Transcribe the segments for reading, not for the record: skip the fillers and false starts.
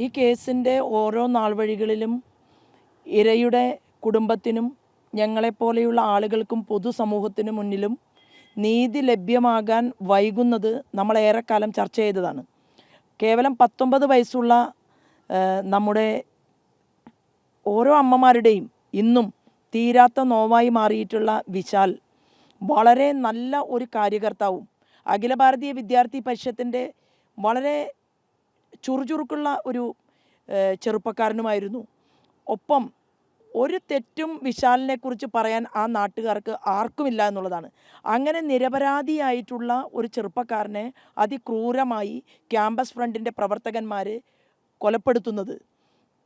ഈ കേസിൻ്റെ ഓരോ നാൾവഴികളിലും ഇരയുടെ കുടുംബത്തിനും ഞങ്ങളെപ്പോലെയുള്ള ആളുകൾക്കും പൊതുസമൂഹത്തിനു മുന്നിലും നീതി ലഭ്യമാകാൻ വൈകുന്നത് നമ്മളേറെക്കാലം ചർച്ച ചെയ്തതാണ്. കേവലം 19 വയസ്സുള്ള നമ്മുടെ ഓരോ അമ്മമാരുടെയും ഇന്നും തീരാത്ത നോവായി മാറിയിട്ടുള്ള വിശാൽ വളരെ നല്ല ഒരു കാര്യകർത്താവും അഖില ഭാരതീയ വിദ്യാർത്ഥി പരിഷത്തിൻ്റെ വളരെ ചുറുചുറുക്കുള്ള ഒരു ചെറുപ്പക്കാരനുമായിരുന്നു. ഒപ്പം ഒരു തെറ്റും വിശാലിനെ കുറിച്ച് പറയാൻ ആ നാട്ടുകാർക്ക് ആർക്കുമില്ല എന്നുള്ളതാണ്. അങ്ങനെ നിരപരാധിയായിട്ടുള്ള ഒരു ചെറുപ്പക്കാരനെ അതിക്രൂരമായി ക്യാമ്പസ് ഫ്രണ്ടിൻ്റെ പ്രവർത്തകന്മാർ കൊലപ്പെടുത്തുന്നത്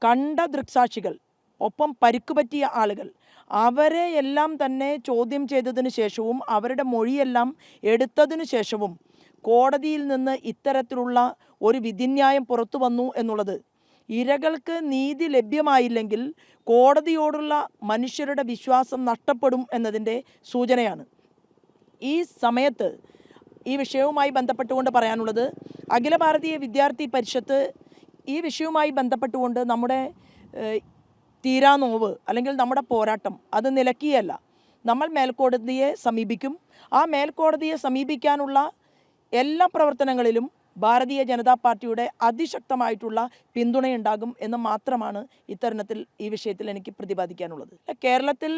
കണ്ട ദൃക്സാക്ഷികൾ, ഒപ്പം പരിക്കുപറ്റിയ ആളുകൾ, അവരെ എല്ലാം തന്നെ ചോദ്യം ചെയ്തതിനു ശേഷവും അവരുടെ മൊഴിയെല്ലാം എടുത്തതിനു ശേഷവും കോടതിയിൽ നിന്ന് ഇത്തരത്തിലുള്ള ഒരു വിധിന്യായം പുറത്തു വന്നു എന്നുള്ളത് ഇരകൾക്ക് നീതി ലഭ്യമായില്ലെങ്കിൽ കോടതിയോടുള്ള മനുഷ്യരുടെ വിശ്വാസം നഷ്ടപ്പെടും എന്നതിൻ്റെ സൂചനയാണ്. ഈ സമയത്ത് ഈ വിഷയവുമായി ബന്ധപ്പെട്ടുകൊണ്ട് പറയാനുള്ളത്, അഖില ഭാരതീയ വിദ്യാർത്ഥി പരിഷത്ത് ഈ വിഷയവുമായി ബന്ധപ്പെട്ടുകൊണ്ട് നമ്മുടെ തീരാനോവ് അല്ലെങ്കിൽ നമ്മുടെ പോരാട്ടം അത് നിലക്കിയല്ല. നമ്മൾ മേൽക്കോടതിയെ സമീപിക്കും. ആ മേൽക്കോടതിയെ സമീപിക്കാനുള്ള എല്ലാ പ്രവർത്തനങ്ങളിലും ഭാരതീയ ജനതാ പാർട്ടിയുടെ അതിശക്തമായിട്ടുള്ള പിന്തുണയുണ്ടാകും എന്ന് മാത്രമാണ് ഇത്തരുണത്തിൽ ഈ വിഷയത്തിൽ എനിക്ക് പ്രതിപാദിക്കാനുള്ളത്. കേരളത്തിൽ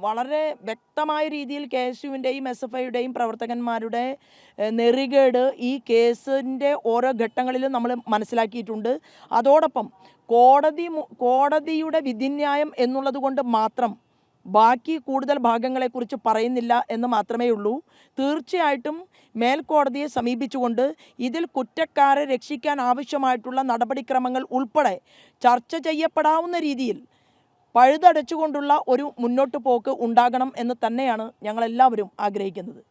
വളരെ വ്യക്തമായ രീതിയിൽ KSUവിൻ്റെയും SFIയുടെയും പ്രവർത്തകന്മാരുടെ നെറികേട് ഈ കേസിൻ്റെ ഓരോ ഘട്ടങ്ങളിലും നമ്മൾ മനസ്സിലാക്കിയിട്ടുണ്ട്. അതോടൊപ്പം കോടതിയുടെ വിധിന്യായം എന്നുള്ളത് കൊണ്ട് മാത്രം ബാക്കി കൂടുതൽ ഭാഗങ്ങളെക്കുറിച്ച് പറയുന്നില്ല എന്ന് മാത്രമേ ഉള്ളൂ. തീർച്ചയായിട്ടും മേൽക്കോടതിയെ സമീപിച്ചുകൊണ്ട് ഇതിൽ കുറ്റക്കാരെ രക്ഷിക്കാൻ ആവശ്യമായിട്ടുള്ള നടപടിക്രമങ്ങൾ ഉൾപ്പെടെ ചർച്ച ചെയ്യപ്പെടാവുന്ന രീതിയിൽ പഴുതടച്ചുകൊണ്ടുള്ള ഒരു മുന്നോട്ട് പോക്ക് ഉണ്ടാകണം എന്ന് തന്നെയാണ് ഞങ്ങളെല്ലാവരും ആഗ്രഹിക്കുന്നത്.